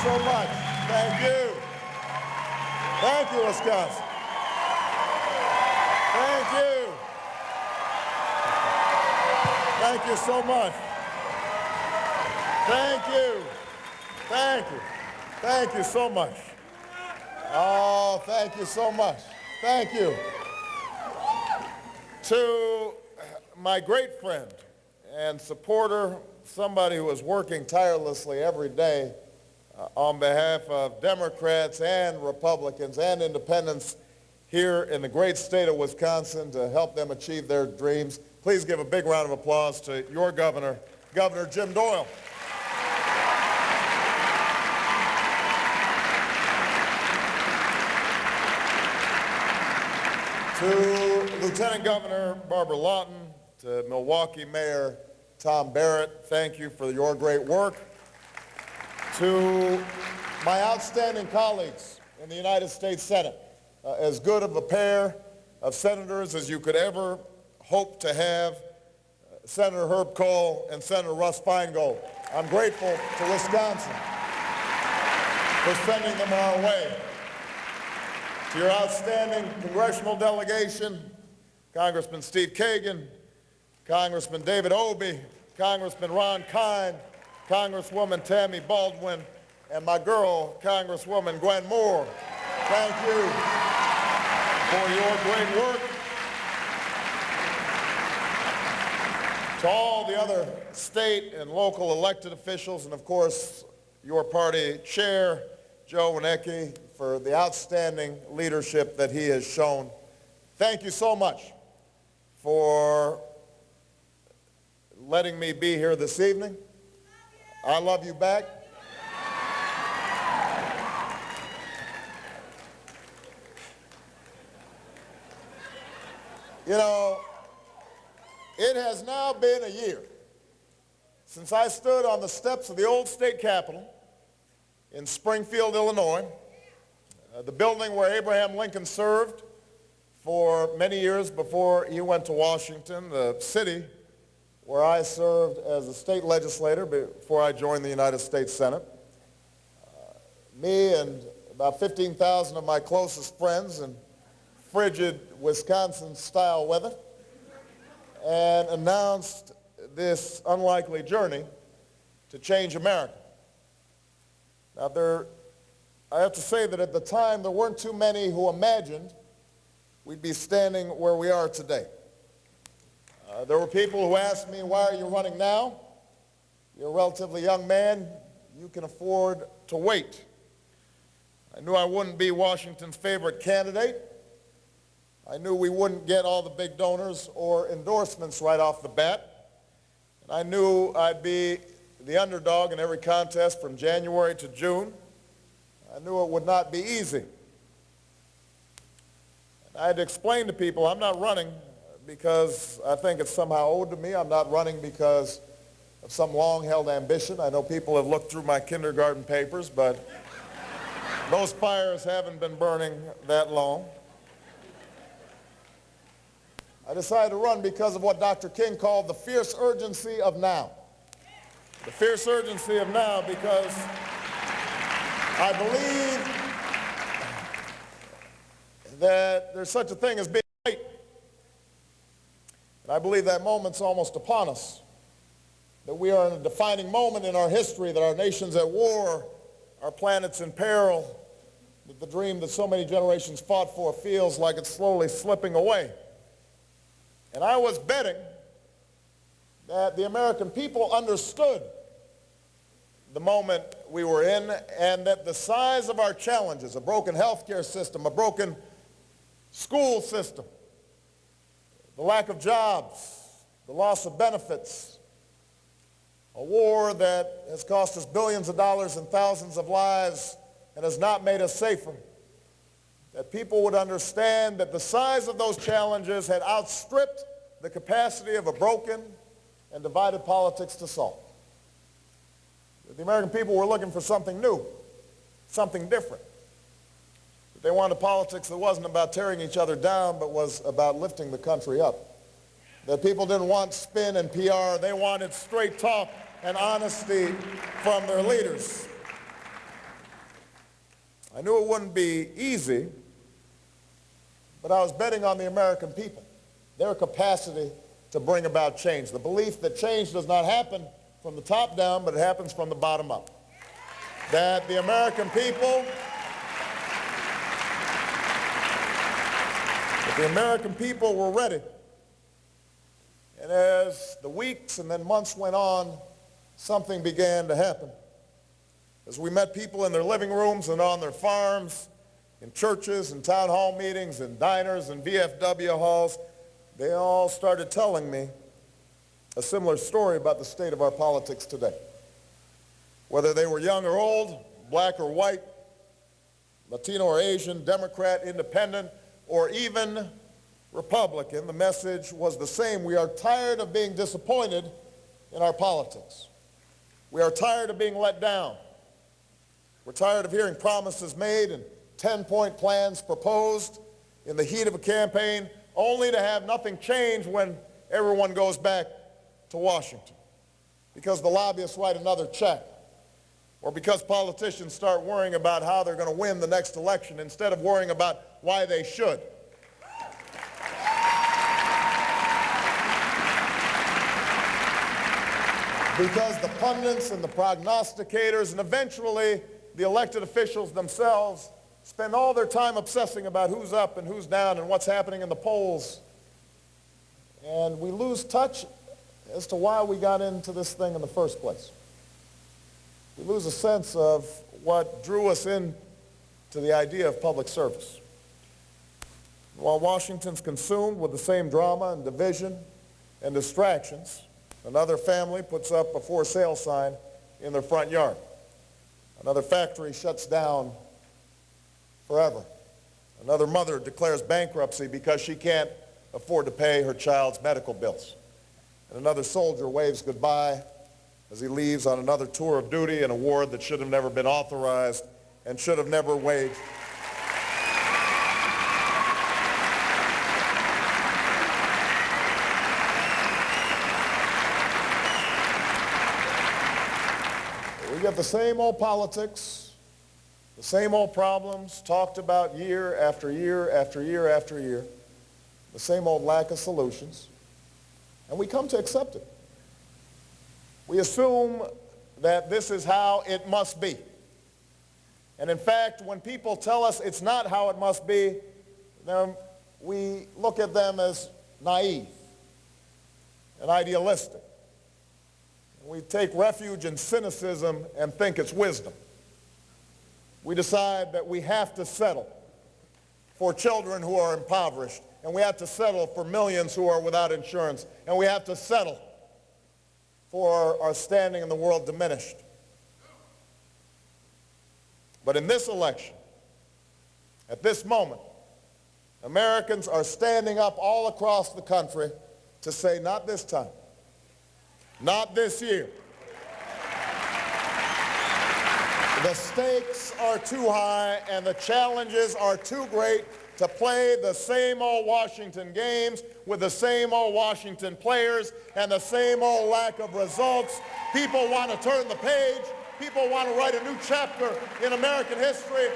so much. Thank you. Thank you, Wisconsin. Thank you. Thank you so much. Thank you. Thank you. Thank you so much. Oh, thank you so much. Thank you. To my great friend and supporter, somebody who is working tirelessly every day on behalf of Democrats and Republicans and independents here in the great state of Wisconsin to help them achieve their dreams. Please give a big round of applause to your governor, Governor Jim Doyle. To Lieutenant Governor Barbara Lawton, to Milwaukee Mayor Tom Barrett, thank you for your great work. To my outstanding colleagues in the United States Senate, as good of a pair of senators as you could ever hope to have, Senator Herb Kohl and Senator Russ Feingold. I'm grateful to Wisconsin for sending them our way. To your outstanding congressional delegation, Congressman Steve Kagan, Congressman David Obey, Congressman Ron Kine, Congresswoman Tammy Baldwin, and my girl, Congresswoman Gwen Moore. Thank you for your great work. To all the other state and local elected officials, and of course, your party chair, Joe Winecki, for the outstanding leadership that he has shown. Thank you so much for letting me be here this evening. I love you back. You know, it has now been a year since I stood on the steps of the old state capitol in Springfield, Illinois, the building where Abraham Lincoln served for many years before he went to Washington, the city where I served as a state legislator before I joined the United States Senate. Me and about 15,000 of my closest friends in frigid Wisconsin-style weather, and announced this unlikely journey to change America. Now, I have to say that at the time, there weren't too many who imagined we'd be standing where we are today. There were people who asked me, why are you running now? You're a relatively young man. You can afford to wait. I knew I wouldn't be Washington's favorite candidate. I knew we wouldn't get all the big donors or endorsements right off the bat. And I knew I'd be the underdog in every contest from January to June. I knew it would not be easy. And I had to explain to people I'm not running because I think it's somehow owed to me. I'm not running because of some long-held ambition. I know people have looked through my kindergarten papers, but those fires haven't been burning that long. I decided to run because of what Dr. King called the fierce urgency of now. The fierce urgency of now, because I believe that there's such a thing as being late. And I believe that moment's almost upon us, that we are in a defining moment in our history, that our nation's at war, our planet's in peril, that the dream that so many generations fought for feels like it's slowly slipping away. And I was betting that the American people understood the moment we were in, and that the size of our challenges, a broken healthcare system, a broken school system, the lack of jobs, the loss of benefits, a war that has cost us billions of dollars and thousands of lives and has not made us safer, that people would understand that the size of those challenges had outstripped the capacity of a broken and divided politics to solve. The American people were looking for something new, something different. They wanted politics that wasn't about tearing each other down, but was about lifting the country up. That people didn't want spin and PR, they wanted straight talk and honesty from their leaders. I knew it wouldn't be easy, but I was betting on the American people, their capacity to bring about change, the belief that change does not happen from the top down, but it happens from the bottom up. That the American people were ready. And as the weeks and then months went on, something began to happen. As we met people in their living rooms and on their farms, in churches and town hall meetings and diners and VFW halls, they all started telling me a similar story about the state of our politics today. Whether they were young or old, black or white, Latino or Asian, Democrat, Independent, or even Republican, the message was the same. We are tired of being disappointed in our politics. We are tired of being let down. We're tired of hearing promises made and 10-point plans proposed in the heat of a campaign, only to have nothing change when everyone goes back to Washington. Because the lobbyists write another check, or because politicians start worrying about how they're going to win the next election instead of worrying about why they should. Because the pundits and the prognosticators and eventually the elected officials themselves spend all their time obsessing about who's up and who's down and what's happening in the polls. And we lose touch as to why we got into this thing in the first place. We lose a sense of what drew us into the idea of public service. While Washington's consumed with the same drama and division and distractions, another family puts up a for sale sign in their front yard. Another factory shuts down forever. Another mother declares bankruptcy because she can't afford to pay her child's medical bills. And another soldier waves goodbye as he leaves on another tour of duty in a war that should have never been authorized and should have never waged. We get the same old politics, the same old problems talked about year after year after year after year, the same old lack of solutions, and we come to accept it. We assume that this is how it must be. And in fact, when people tell us it's not how it must be, then we look at them as naive and idealistic. We take refuge in cynicism and think it's wisdom. We decide that we have to settle for children who are impoverished, and we have to settle for millions who are without insurance, and we have to settle for our standing in the world diminished. But in this election, at this moment, Americans are standing up all across the country to say, not this time. Not this year. The stakes are too high and the challenges are too great to play the same old Washington games with the same old Washington players and the same old lack of results. People want to turn the page. People want to write a new chapter in American history.